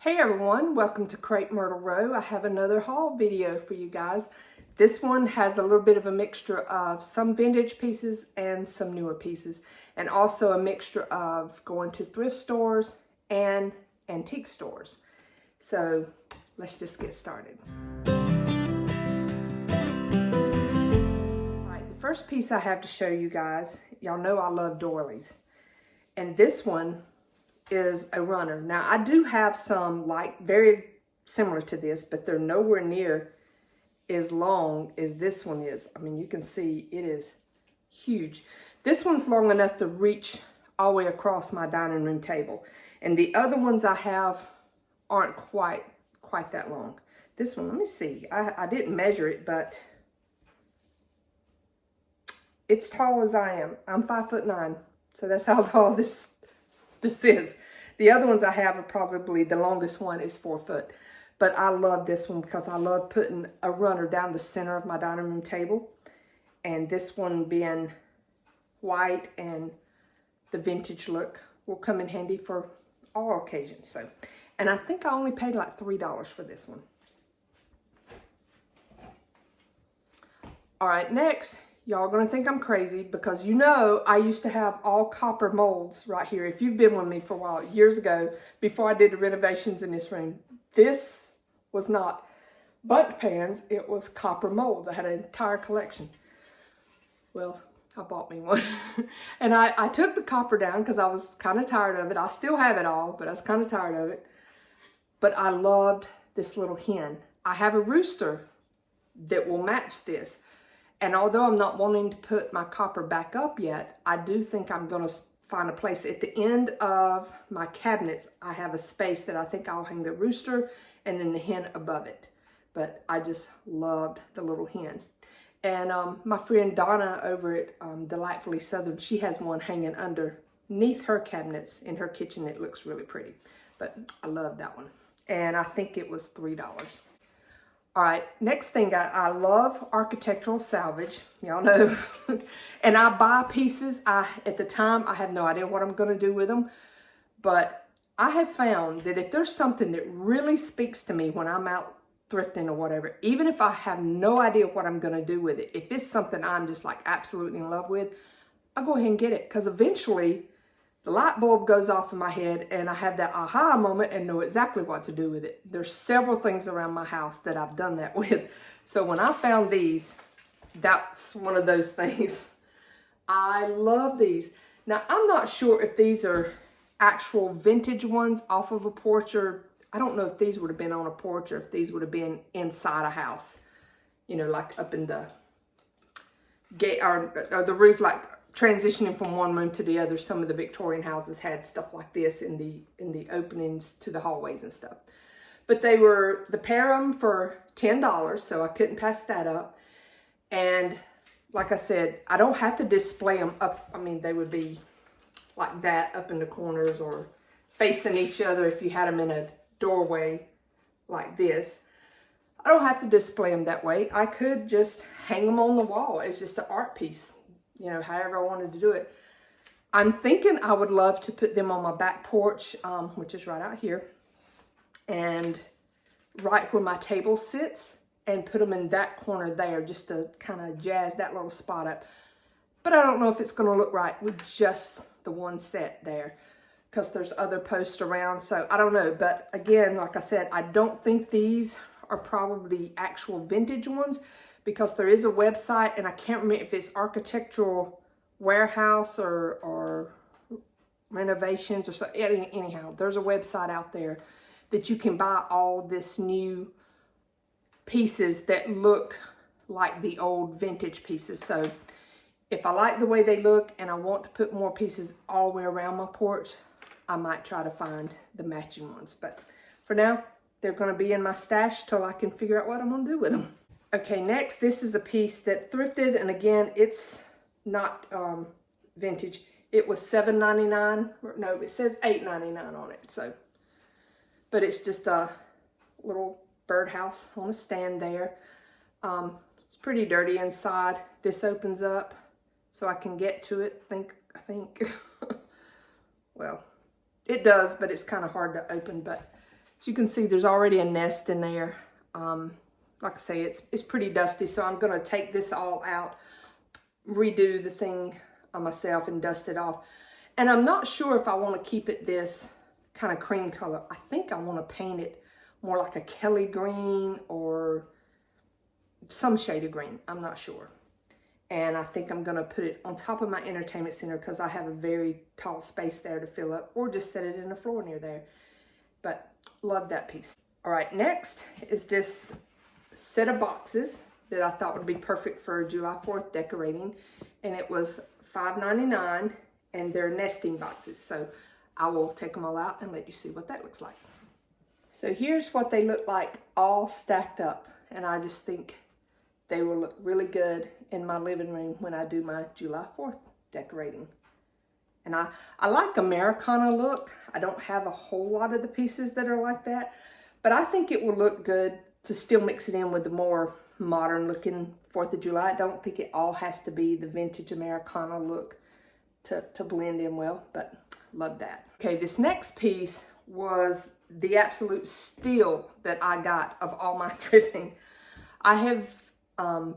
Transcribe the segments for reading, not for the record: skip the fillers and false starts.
Hey everyone, welcome to Crepe Myrtle Row. I have another haul video for you guys. This one has a little bit of a mixture of some vintage pieces and some newer pieces, and also a mixture of going to thrift stores and antique stores. So let's just get started. All right, the first piece I have to show you guys, y'all know I love doilies, and this one is a runner. Now I do have some like very similar to this, but they're nowhere near as long as this one is. I mean, you can see it is huge. This one's long enough to reach all the way across my dining room table, and the other ones I have aren't quite that long. This one, let me see, I didn't measure it, but it's tall as I am. I'm 5'9", so that's how tall this is. The other ones I have are probably, the longest one is 4 foot. But I love this one because I love putting a runner down the center of my dining room table. And this one being white and the vintage look will come in handy for all occasions. So, and I think I only paid like $3 for this one. All right, next. Y'all gonna think I'm crazy because you know I used to have all copper molds right here. If you've been with me for a while, years ago, before I did the renovations in this room, this was not bundt pans, it was copper molds. I had an entire collection. Well, I bought me one. And I took the copper down because I was kind of tired of it. I still have it all, but I was kind of tired of it. But I loved this little hen. I have a rooster that will match this. And although I'm not wanting to put my copper back up yet, I do think I'm going to find a place. At the end of my cabinets, I have a space that I think I'll hang the rooster and then the hen above it. But I just loved the little hen. And my friend Donna over at Delightfully Southern, she has one hanging underneath her cabinets in her kitchen. It looks really pretty. But I love that one. And I think it was $3. All right, next thing, I love architectural salvage, y'all know. And I buy pieces, at the time, I have no idea what I'm gonna do with them, but I have found that if there's something that really speaks to me when I'm out thrifting or whatever, even if I have no idea what I'm gonna do with it, if it's something I'm just like absolutely in love with, I'll go ahead and get it, because eventually the light bulb goes off in my head and I have that aha moment and know exactly what to do with it. There's several things around my house that I've done that with. So when I found these, that's one of those things. I love these. Now, I'm not sure if these are actual vintage ones off of a porch, or I don't know if these would have been on a porch or if these would have been inside a house, you know, like up in the gate or the roof, like transitioning from one room to the other. Some of the Victorian houses had stuff like this in the openings to the hallways and stuff. But they were, the pair of them for $10, so I couldn't pass that up. And like I said, I don't have to display them up. I mean, they would be like that up in the corners or facing each other if you had them in a doorway like this. I don't have to display them that way. I could just hang them on the wall as just an art piece. You know, however I wanted to do it. I'm thinking I would love to put them on my back porch, which is right out here, and right where my table sits, and put them in that corner there just to kind of jazz that little spot up. But I don't know if it's going to look right with just the one set there, because there's other posts around, so I don't know. But again, like I said, I don't think these are probably actual vintage ones, because there is a website, and I can't remember if it's Architectural Warehouse or Renovations or so. Anyhow, there's a website out there that you can buy all this new pieces that look like the old vintage pieces. So if I like the way they look and I want to put more pieces all the way around my porch, I might try to find the matching ones. But for now, they're going to be in my stash till I can figure out what I'm going to do with them. Okay, next, this is a piece that thrifted, and again, it's not vintage. It was $7.99. No, it says $8.99 on it. So, but it's just a little birdhouse on a stand there. It's pretty dirty inside. This opens up so I can get to it. I think. Well, it does, but it's kind of hard to open. But As you can see, there's already a nest in there. Like I say, it's pretty dusty, so I'm gonna take this all out, redo the thing myself and dust it off. And I'm not sure if I want to keep it this kind of cream color. I think I want to paint it more like a Kelly green or some shade of green. I'm not sure. And I think I'm going to put it on top of my entertainment center because I have a very tall space there to fill up, or just set it in the floor near there. But love that piece. All right, next is this set of boxes that I thought would be perfect for July 4th decorating. And it was $5.99, and they're nesting boxes. So I will take them all out and let you see what that looks like. So here's what they look like all stacked up. And I just think they will look really good in my living room when I do my July 4th decorating. And I like Americana look. I don't have a whole lot of the pieces that are like that, but I think it will look good to still mix it in with the more modern looking 4th of July. I don't think it all has to be the vintage Americana look to blend in well, but love that. Okay, this next piece was the absolute steal that I got of all my thrifting. I have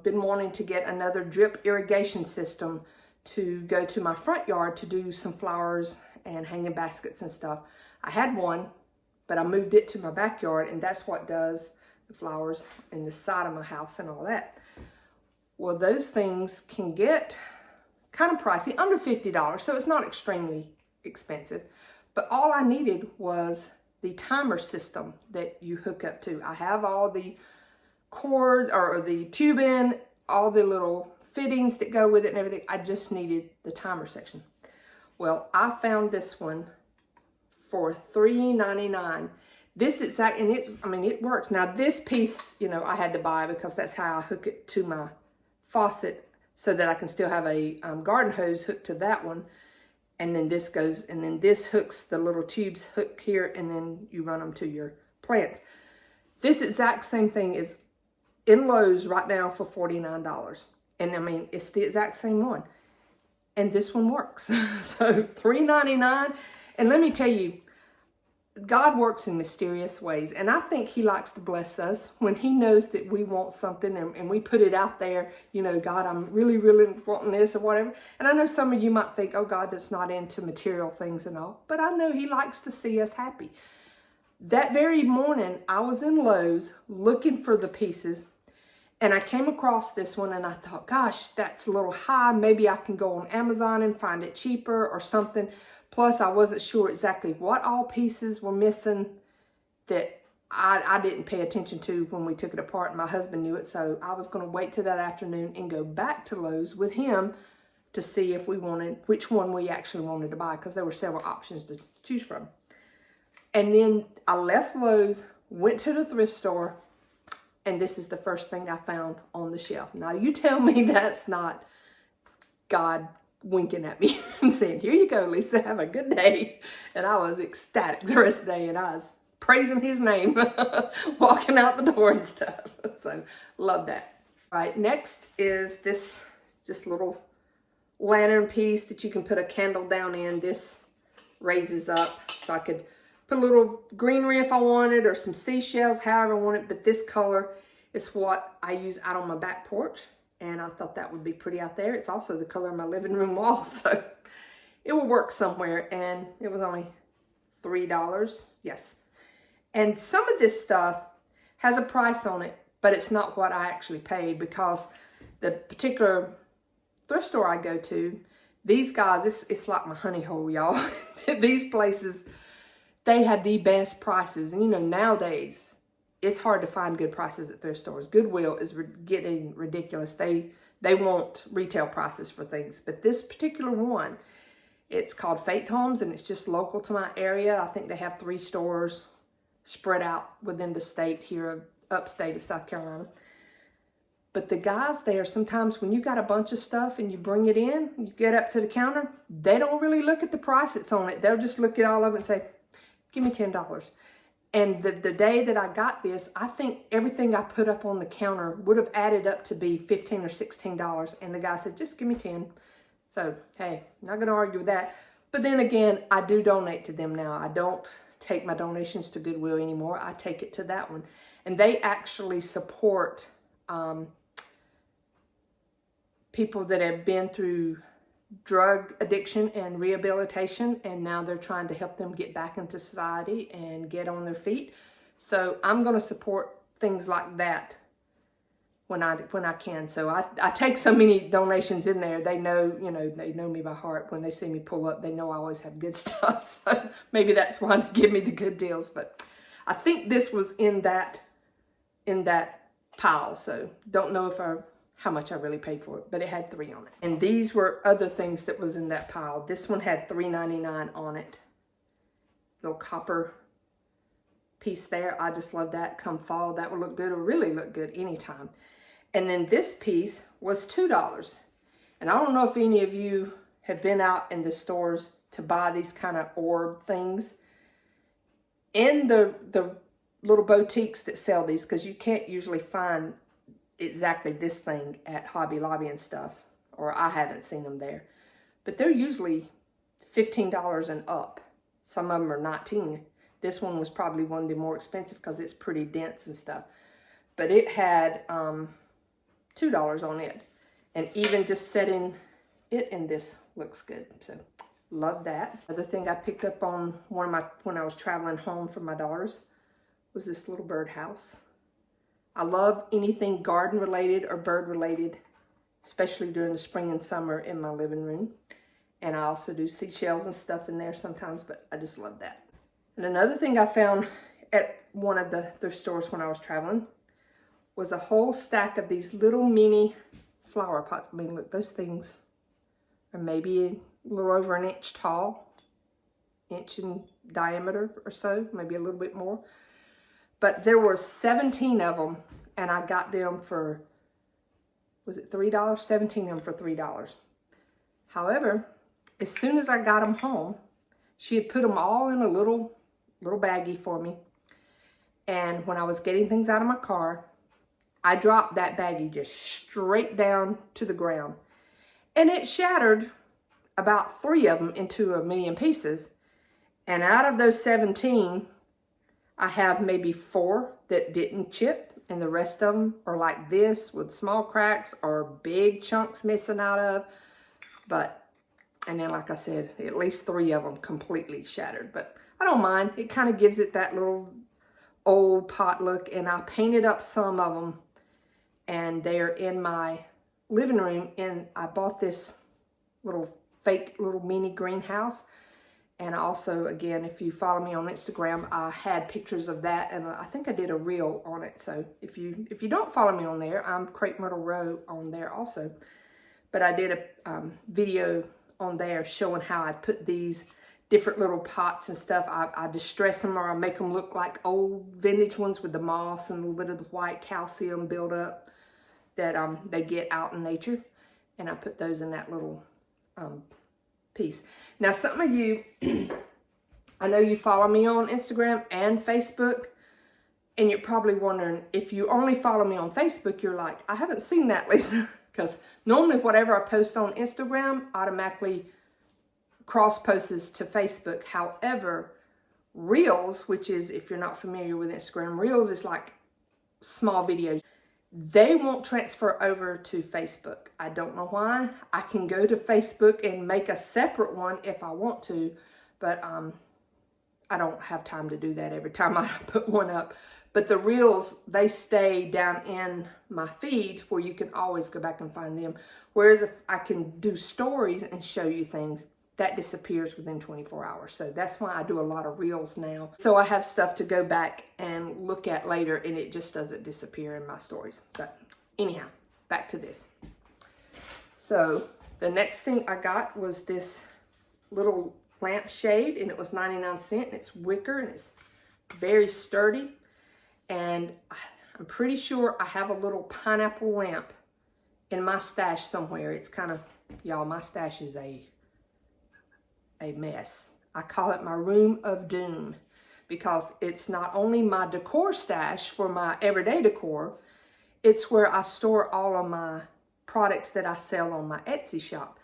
been wanting to get another drip irrigation system to go to my front yard to do some flowers and hanging baskets and stuff. I had one, but I moved it to my backyard, and that's what does the flowers in the side of my house and all that. Well, those things can get kind of pricey, under $50, so it's not extremely expensive. But all I needed was the timer system that you hook up to. I have all the cord or the tubing, all the little fittings that go with it and everything. I just needed the timer section. Well, I found this one for $3.99. This exact, and it's, I mean, it works. Now this piece, you know, I had to buy because that's how I hook it to my faucet so that I can still have a garden hose hooked to that one. And then this goes, and then this hooks, the little tubes hook here, and then you run them to your plants. This exact same thing is in Lowe's right now for $49. And I mean, it's the exact same one. And this one works. So $3.99. And let me tell you, God works in mysterious ways. And I think he likes to bless us when he knows that we want something and we put it out there. You know, God, I'm really, really wanting this or whatever. And I know some of you might think, oh, God is not into material things and all. But I know he likes to see us happy. That very morning, I was in Lowe's looking for the pieces. And I came across this one and I thought, gosh, that's a little high. Maybe I can go on Amazon and find it cheaper or something. Plus, I wasn't sure exactly what all pieces were missing that I didn't pay attention to when we took it apart. My husband knew it, so I was going to wait till that afternoon and go back to Lowe's with him to see if we wanted, which one we actually wanted to buy, because there were several options to choose from. And then I left Lowe's, went to the thrift store, and this is the first thing I found on the shelf. Now, you tell me that's not God winking at me and saying, here you go, Lisa, have a good day. And I was ecstatic the rest of the day, and I was praising his name, walking out the door and stuff. So, love that. All right, next is this just little lantern piece that you can put a candle down in. This raises up, so I could put a little greenery if I wanted, or some seashells, however I wanted. But this color is what I use out on my back porch. And I thought that would be pretty out there. It's also the color of my living room wall. So it will work somewhere. And it was only $3. Yes. And some of this stuff has a price on it, but it's not what I actually paid, because the particular thrift store I go to, these guys, it's like my honey hole, y'all. These places, they have the best prices. And you know, nowadays, it's hard to find good prices at thrift stores. Goodwill is getting ridiculous. They want retail prices for things. But this particular one, it's called Faith Homes, and it's just local to my area. I think they have 3 stores spread out within the state here, upstate of South Carolina. But the guys there, sometimes when you got a bunch of stuff and you bring it in, you get up to the counter, they don't really look at the price that's on it. They'll just look at all of it and say, give me $10. And the day that I got this, I think everything I put up on the counter would have added up to be $15 or $16. And the guy said, just give me 10. So, hey, not going to argue with that. But then again, I do donate to them now. I don't take my donations to Goodwill anymore. I take it to that one. And they actually support people that have been through drug addiction and rehabilitation, and now they're trying to help them get back into society and get on their feet. So I'm going to support things like that when I can. So I take so many donations in there. They know, you know, they know me by heart. When they see me pull up, they know I always have good stuff. So maybe that's why they give me the good deals. But I think this was in that pile. So don't know how much I really paid for it, but it had 3 on it. And these were other things that was in that pile. This one had $3.99 on it. Little copper piece there. I just love that. Come fall, that would look good, or really look good anytime. And then this piece was $2. And I don't know if any of you have been out in the stores to buy these kind of orb things. In the little boutiques that sell these, because you can't usually find exactly this thing at Hobby Lobby and stuff, or I haven't seen them there. But they're usually $15 and up. Some of them are $19. This one was probably one of the more expensive because it's pretty dense and stuff. But it had $2 on it. And even just setting it in this looks good. So love that. Another thing I picked up on when I was traveling home from my daughters was this little birdhouse. I love anything garden related or bird related, especially during the spring and summer in my living room. And I also do seashells and stuff in there sometimes, but I just love that. And another thing I found at one of the thrift stores when I was traveling was a whole stack of these little mini flower pots. I mean, look, those things are maybe a little over an inch tall, inch in diameter or so, maybe a little bit more. But there were 17 of them, and I got them for, was it $3? 17 of them for $3. However, as soon as I got them home, she had put them all in a little baggie for me. And when I was getting things out of my car, I dropped that baggie just straight down to the ground. And it shattered about 3 of them into a million pieces. And out of those 17, I have maybe 4 that didn't chip, and the rest of them are like this with small cracks or big chunks missing out of. And then, like I said, at least 3 of them completely shattered. But I don't mind. It kind of gives it that little old pot look. And I painted up some of them, and they're in my living room. And I bought this fake little mini greenhouse. And also, again, if you follow me on Instagram, I had pictures of that, and I think I did a reel on it. So if you don't follow me on there, I'm Crepe Myrtle Row on there also. But I did a video on there showing how I put these different little pots and stuff. I distress them, or I make them look like old vintage ones with the moss and a little bit of the white calcium buildup that they get out in nature. And I put those in that little piece. Now, some of you, I know you follow me on Instagram and Facebook, and you're probably wondering, if you only follow me on Facebook, you're like, I haven't seen that, Lisa, because normally whatever I post on Instagram automatically cross-posts to Facebook. However, Reels, which is, if you're not familiar with Instagram, Reels is like small videos. They won't transfer over to Facebook. I don't know why. I can go to Facebook and make a separate one if I want to, but I don't have time to do that every time I put one up. But the Reels, they stay down in my feed where you can always go back and find them. Whereas if I can do stories and show you things, that disappears within 24 hours. So that's why I do a lot of Reels now. So I have stuff to go back and look at later, and it just doesn't disappear in my stories. But anyhow, back to this. So the next thing I got was this little lampshade, and it was 99¢. It's wicker, and it's very sturdy. And I'm pretty sure I have a little pineapple lamp in my stash somewhere. It's kind of, y'all, my stash is a mess. I call it my room of doom, because it's not only my decor stash for my everyday decor, it's where I store all of my products that I sell on my Etsy shop.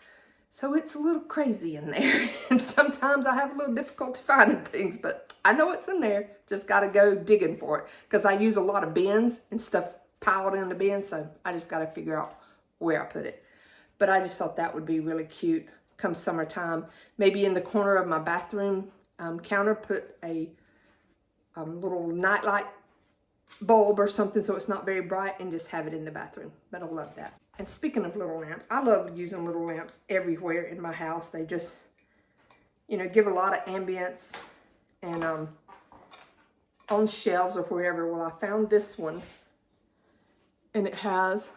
So it's a little crazy in there. And sometimes I have a little difficulty finding things, but I know it's in there. Just got to go digging for it. Because I use a lot of bins and stuff piled in the bins. So I just got to figure out where I put it. But I just thought that would be really cute come summertime. Maybe in the corner of my bathroom counter, put a little nightlight bulb or something so it's not very bright, and just have it in the bathroom. But I love that. And speaking of little lamps, I love using little lamps everywhere in my house. They just, you know, give a lot of ambience. And on shelves or wherever. Well, I found this one, and it has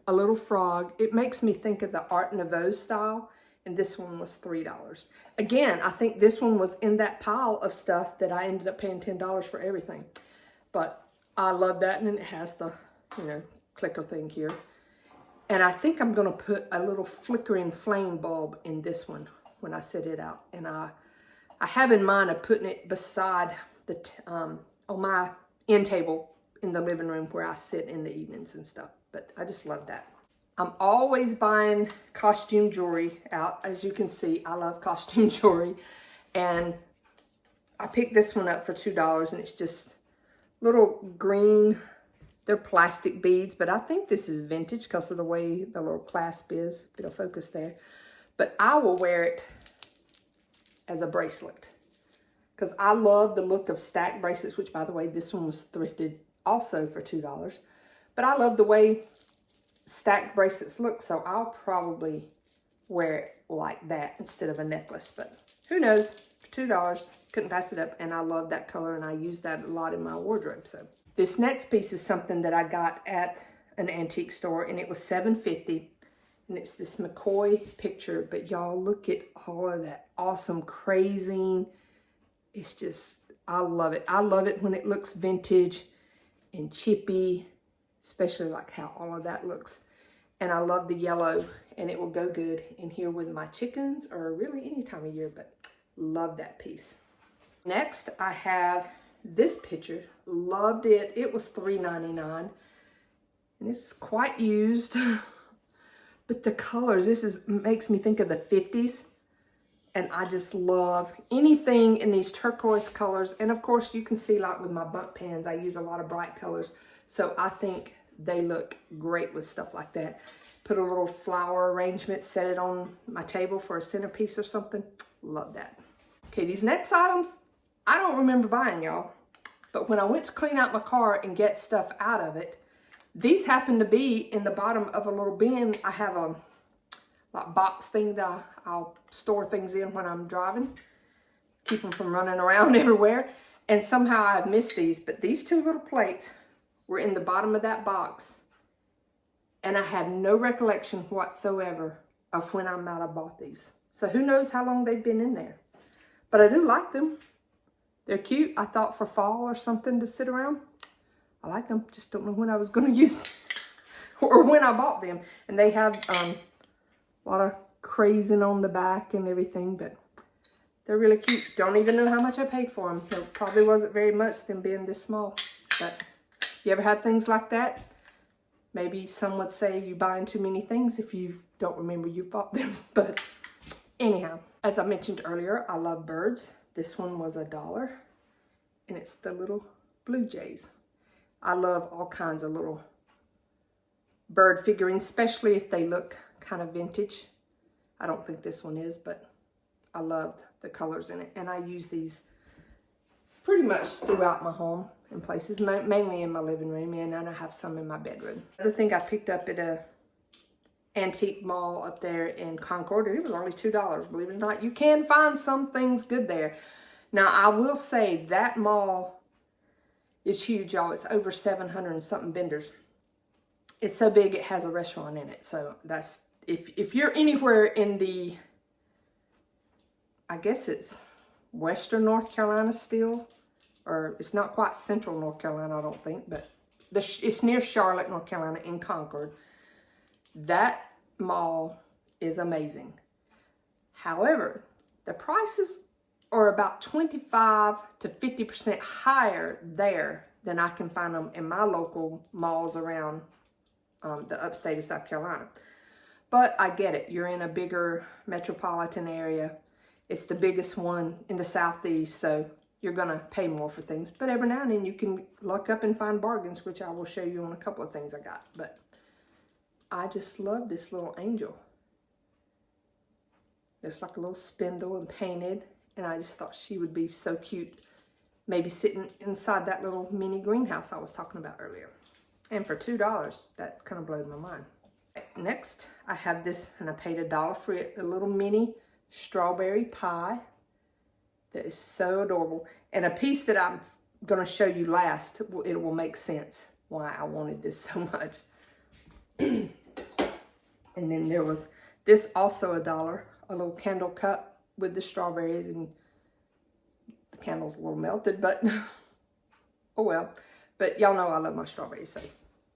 a little frog. It makes me think of the Art Nouveau style, and this one was $3. Again, I think this one was in that pile of stuff that I ended up paying $10 for everything. But I love that, and then it has the, you know, clicker thing here. And I think I'm gonna put a little flickering flame bulb in this one when I set it out. And I have in mind of putting it beside the, on my end table in the living room where I sit in the evenings and stuff. But I just love that. I'm always buying costume jewelry out. As you can see, I love costume jewelry. And I picked this one up for $2, and it's just little green, they're plastic beads, but I think this is vintage because of the way the little clasp is. It'll focus there. But I will wear it as a bracelet because I love the look of stacked bracelets, which, by the way, this one was thrifted also for $2. But I love the way stacked bracelets look, so I'll probably wear it like that instead of a necklace. But who knows? For $2, couldn't pass it up, and I love that color, and I use that a lot in my wardrobe. So this next piece is something that I got at an antique store, and it was $7.50, and it's this McCoy picture. But y'all, look at all of that awesome crazing. It's just, I love it. I love it when it looks vintage and chippy, especially like how all of that looks. And I love the yellow, and it will go good in here with my chickens or really any time of year, but love that piece. Next, I have this picture. Loved it. It was $3.99, and it's quite used. But the colors, makes me think of the 50s. And I just love anything in these turquoise colors. And of course, you can see, like with my bump pans, I use a lot of bright colors. So I think they look great with stuff like that. Put a little flower arrangement, set it on my table for a centerpiece or something. Love that. Okay, these next items, I don't remember buying, y'all. But when I went to clean out my car and get stuff out of it, these happen to be in the bottom of a little bin. I have a like box thing that I'll store things in when I'm driving. Keep them from running around everywhere. And somehow I've missed these, but these two little plates were in the bottom of that box. And I have no recollection whatsoever of when I might have bought these. So who knows how long they've been in there. But I do like them. They're cute. I thought for fall or something to sit around. I like them. Just don't know when I was going to use them or when I bought them. And they have a lot of crazing on the back and everything, but they're really cute. Don't even know how much I paid for them. There probably wasn't very much, them being this small. But you ever had things like that? Maybe some would say you're buying too many things if you don't remember you bought them. But anyhow, as I mentioned earlier, I love birds. This one was $1, and it's the little blue jays. I love all kinds of little bird figurines, especially if they look kind of vintage. I don't think this one is, but I love the colors in it. And I use these pretty much throughout my home in places, mainly in my living room, and I have some in my bedroom. The thing I picked up at a antique mall up there in Concord, and it was only $2, believe it or not. You can find some things good there. Now, I will say that mall is huge, y'all. It's over 700 and something vendors. It's so big, it has a restaurant in it. So that's, if you're anywhere in the, I guess it's Western North Carolina still, or it's not quite Central North Carolina, I don't think, but it's near Charlotte, North Carolina, in Concord. That mall is amazing. However, the prices are about 25 to 50% higher there than I can find them in my local malls around the upstate of South Carolina. But I get it. You're in a bigger metropolitan area. It's the biggest one in the Southeast, so you're going to pay more for things. But every now and then you can look up and find bargains, which I will show you on a couple of things I got. But I just love this little angel. It's like a little spindle and painted. And I just thought she would be so cute. Maybe sitting inside that little mini greenhouse I was talking about earlier. And for $2, that kind of blew my mind. Next, I have this, and I paid $1 for it, a little mini strawberry pie that is so adorable. And a piece that I'm going to show you last, it will make sense why I wanted this so much. And then there was this, also $1, a little candle cup with the strawberries, and the candle's a little melted, but oh well. But y'all know I love my strawberries, so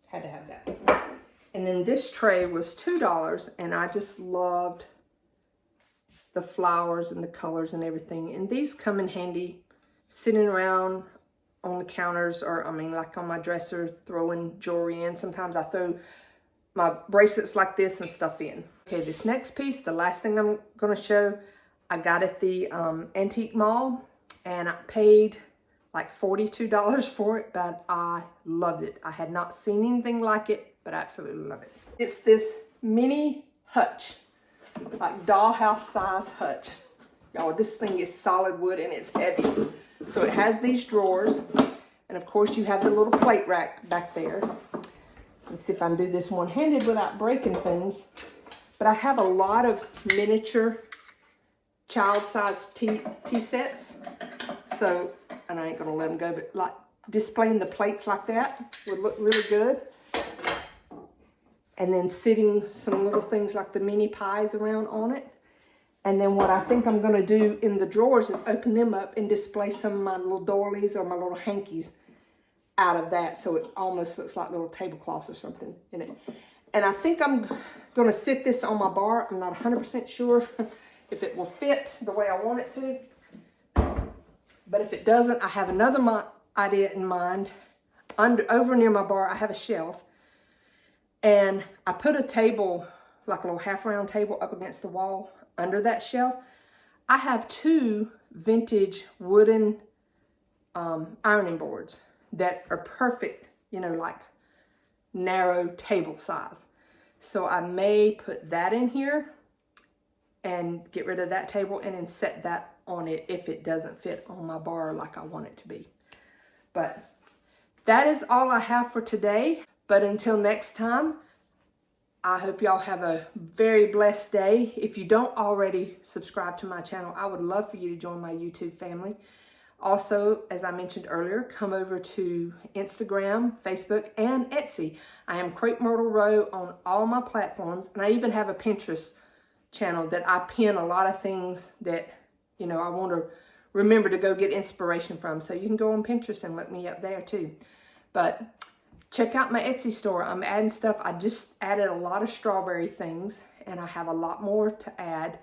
had to have that. And then this tray was $2, and I just loved the flowers and the colors and everything. And these come in handy sitting around on the counters, or I mean like on my dresser, throwing jewelry in. Sometimes I throw my bracelets like this and stuff in. Okay, this next piece, the last thing I'm going to show, I got at the antique mall, and I paid like $42 for it, but I loved it. I had not seen anything like it, but I absolutely love it. It's this mini hutch, like dollhouse size hutch. Y'all, this thing is solid wood and it's heavy. So it has these drawers, and of course you have the little plate rack back there. Let's see if I can do this one-handed without breaking things. But I have a lot of miniature child-sized tea sets. So, and I ain't gonna let them go, but like displaying the plates like that would look really good. And then sitting some little things like the mini pies around on it. And then what I think I'm gonna do in the drawers is open them up and display some of my little doilies or my little hankies out of that, so it almost looks like little tablecloths or something in it. And I think I'm gonna sit this on my bar. I'm not 100% sure if it will fit the way I want it to. But if it doesn't, I have another idea in mind. Over near my bar, I have a shelf. And I put a table, like a little half-round table, up against the wall under that shelf. I have 2 vintage wooden ironing boards that are perfect, you know, like narrow table size. So I may put that in here and get rid of that table and then set that on it if it doesn't fit on my bar like I want it to be. But that is all I have for today. But until next time, I hope y'all have a very blessed day. If you don't already subscribe to my channel, I would love for you to join my YouTube family. Also, as I mentioned earlier, come over to Instagram, Facebook, and Etsy. I am Crepe Myrtle Row on all my platforms, and I even have a Pinterest channel that I pin a lot of things that, you know, I want to remember to go get inspiration from. So you can go on Pinterest and look me up there too. But check out my Etsy store. I'm adding stuff. I just added a lot of strawberry things, and I have a lot more to add.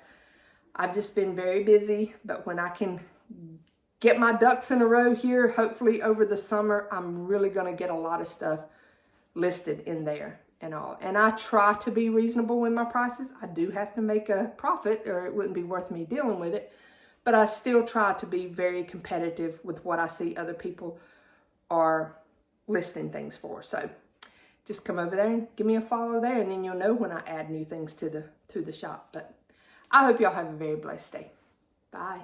I've just been very busy, but when I can get my ducks in a row here, hopefully over the summer, I'm really going to get a lot of stuff listed in there and all. And I try to be reasonable with my prices. I do have to make a profit, or it wouldn't be worth me dealing with it. But I still try to be very competitive with what I see other people are listing things for. So just come over there and give me a follow there, and then you'll know when I add new things to the shop. But I hope y'all have a very blessed day. Bye.